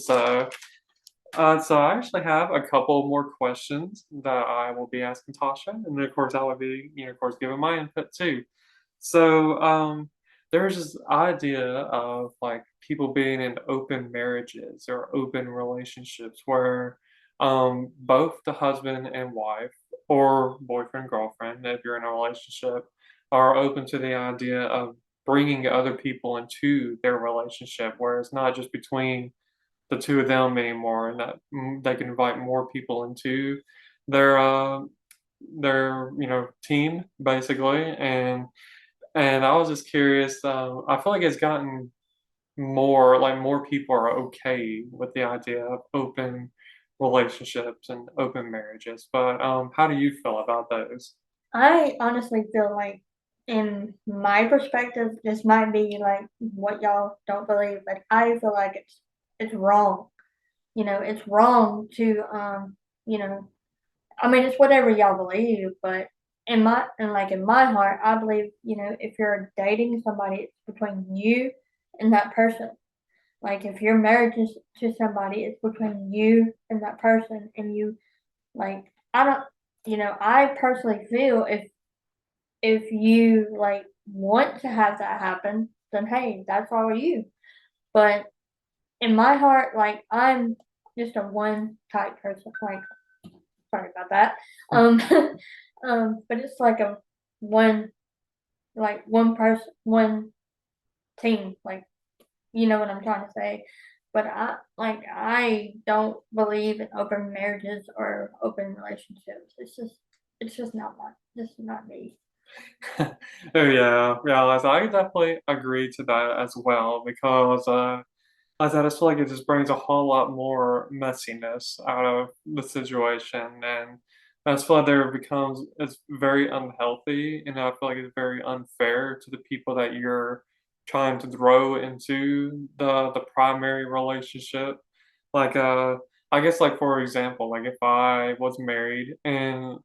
So, so I actually have a couple more questions that I will be asking Tasha, and then of course I will be, of course, giving my input too. So, there's this idea of like people being in open marriages or open relationships where, both the husband and wife or boyfriend girlfriend, if you're in a relationship, are open to the idea of bringing other people into their relationship, where it's not just between the two of them anymore, and that they can invite more people into their team basically. And I was just curious. I feel like it's gotten more people are okay with the idea of open relationships and open marriages. But how do you feel about those? I honestly feel like, in my perspective, this might be like what y'all don't believe, but I feel like it's wrong. It's wrong to you know, I mean, it's whatever y'all believe, but in my heart, I believe, if you're dating somebody, it's between you and that person. Like if you're married to somebody, it's between you and that person, and you like I don't, I personally feel if you like want to have that happen, then hey, that's all you. But in my heart, like I'm just a one type person. Like sorry about that. Um, but it's like a one, like one person, one team. Like you know what I'm trying to say. But I don't believe in open marriages or open relationships. It's just not my this is not me. Oh yeah, yeah. So I definitely agree to that as well because I just feel like it just brings a whole lot more messiness out of the situation, and I just feel like it's very unhealthy, and I feel like it's very unfair to the people that you're trying to throw into the primary relationship. Like I guess like for example, like if I was married and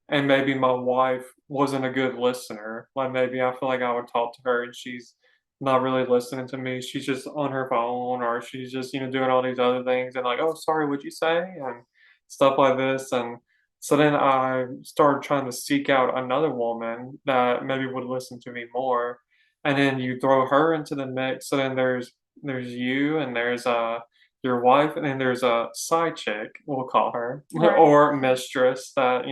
maybe my wife wasn't a good listener. Like maybe I feel like I would talk to her and she's not really listening to me. She's just on her phone or she's just, doing all these other things and like, oh, sorry, what'd you say? And stuff like this. And so then I started trying to seek out another woman that maybe would listen to me more. And then you throw her into the mix. So then there's you and there's your wife and then there's a side chick, we'll call her, Right. or mistress that,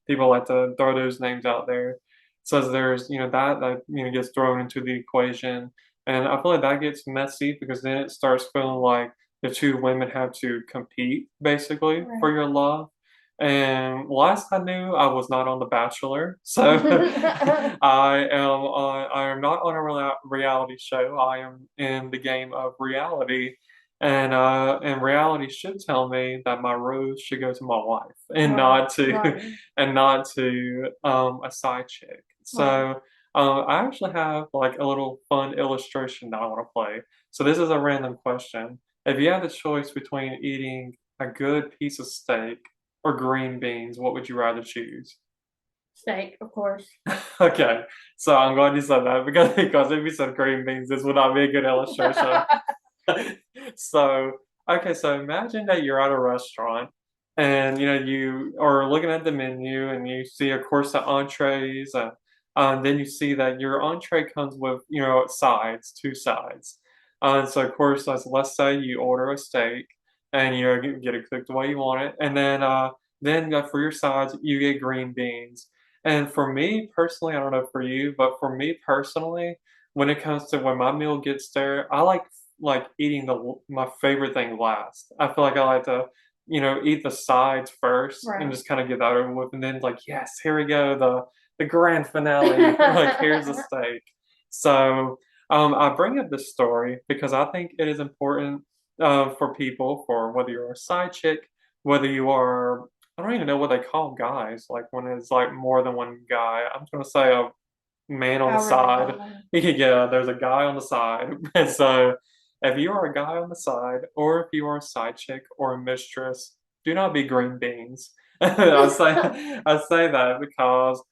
people like to throw those names out there. So there's, that gets thrown into the equation. And I feel like that gets messy because then it starts feeling like the two women have to compete basically for Right. your love. And last I knew, I was not on The Bachelor, so I am not on a reality show. I am in the game of reality, and reality should tell me that my rose should go to my wife and Right. not to Right. and not to a side chick. Right. So I actually have like a little fun illustration that I want to play. So this is a random question. If you had the choice between eating a good piece of steak or green beans, what would you rather choose? Steak, of course. Okay, so I'm glad you said that because if you said green beans, this would not be a good illustration. So, okay, so imagine that you're at a restaurant and you are looking at the menu and you see of course the entrees and then you see that your entree comes with sides, two sides. So of course let's say you order a steak and you get it cooked the way you want it and then for your sides you get green beans. And for me personally, I don't know for you, but for me personally, when it comes to when my meal gets there, I like eating my favorite thing last. I feel like I like to, eat the sides first and Right. just kind of get that over with, and then like, yes, here we go, the grand finale. Like here's the steak. So I bring up this story because I think it is important for people, for whether you're a side chick, whether you are, I don't even know what they call guys, like when it's like more than one guy. I'm gonna say a man on the However they side. call them. Yeah, there's a guy on the side. And so if you are a guy on the side, or if you are a side chick or a mistress, do not be green beans. I say that because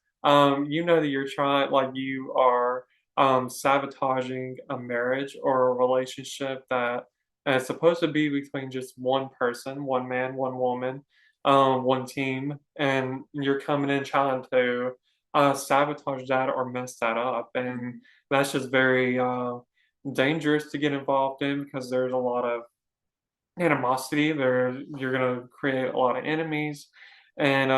you know that you're trying like you are sabotaging a marriage or a relationship that and it's supposed to be between just one person, one man, one woman, one team, and you're coming in trying to sabotage that or mess that up, and Mhm. that's just very dangerous to get involved in because there's a lot of animosity. There, you're gonna create a lot of enemies, and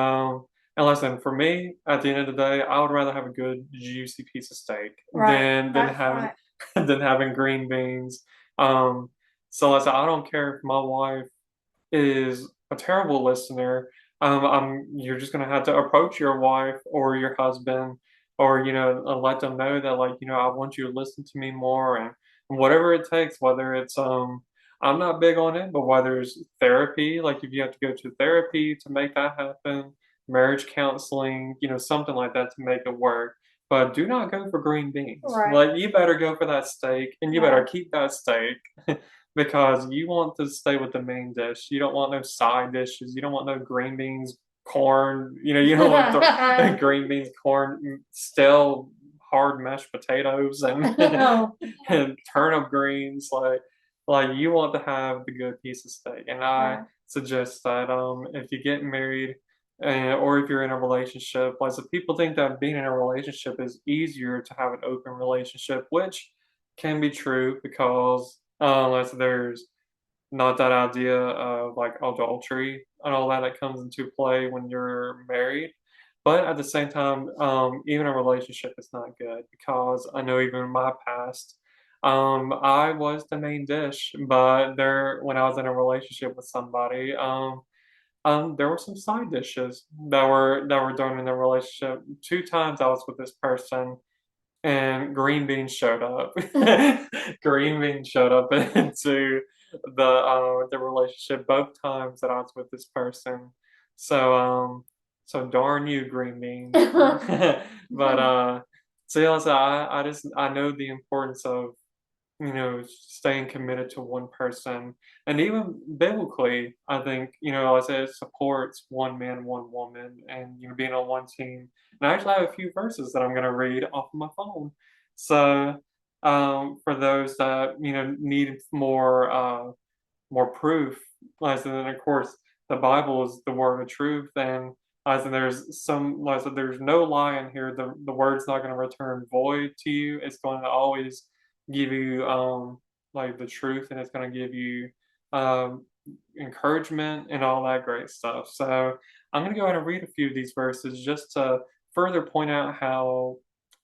listen, for me, at the end of the day, I would rather have a good juicy piece of steak Right. than That's having right. than having green beans. Um, so listen, I don't care if my wife is a terrible listener. You're just gonna have to approach your wife or your husband, or let them know that, like, I want you to listen to me more, and whatever it takes. Whether it's I'm not big on it, but whether it's therapy, like if you have to go to therapy to make that happen, marriage counseling, something like that to make it work. But do not go for green beans. Right. Like, you better go for that steak, and you better Yeah. keep that steak because you want to stay with the main dish. You don't want no side dishes. You don't want no green beans, corn. You don't want the green beans, corn, stale hard mashed potatoes, and Oh, and turnip greens. Like you want to have the good piece of steak. And I yeah. suggest that if you get married. Or if you're in a relationship, like, so people think that being in a relationship is easier to have an open relationship, which can be true because unless there's not that idea of like adultery and all that comes into play when you're married. But at the same time, even a relationship is not good because I know even in my past, I was the main dish, but when I was in a relationship with somebody, there were some side dishes that were done in the relationship. Two times I was with this person, and green beans showed up. Green beans showed up into the relationship both times that I was with this person. So so darn you, green beans. But so yeah, so I know the importance of staying committed to one person. And even biblically, I think, as it supports one man, one woman, and being on one team. And I actually have a few verses that I'm going to read off of my phone. So for those that need more proof, as in, of course, the Bible is the word of truth, and as in there's no lie in here. The word's not going to return void to you. It's going to always give you like the truth, and it's going to give you um encouragement and all that great stuff. So I'm going to go ahead and read a few of these verses just to further point out how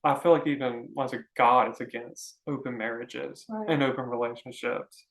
I feel like even God is against open marriages Right. and open relationships.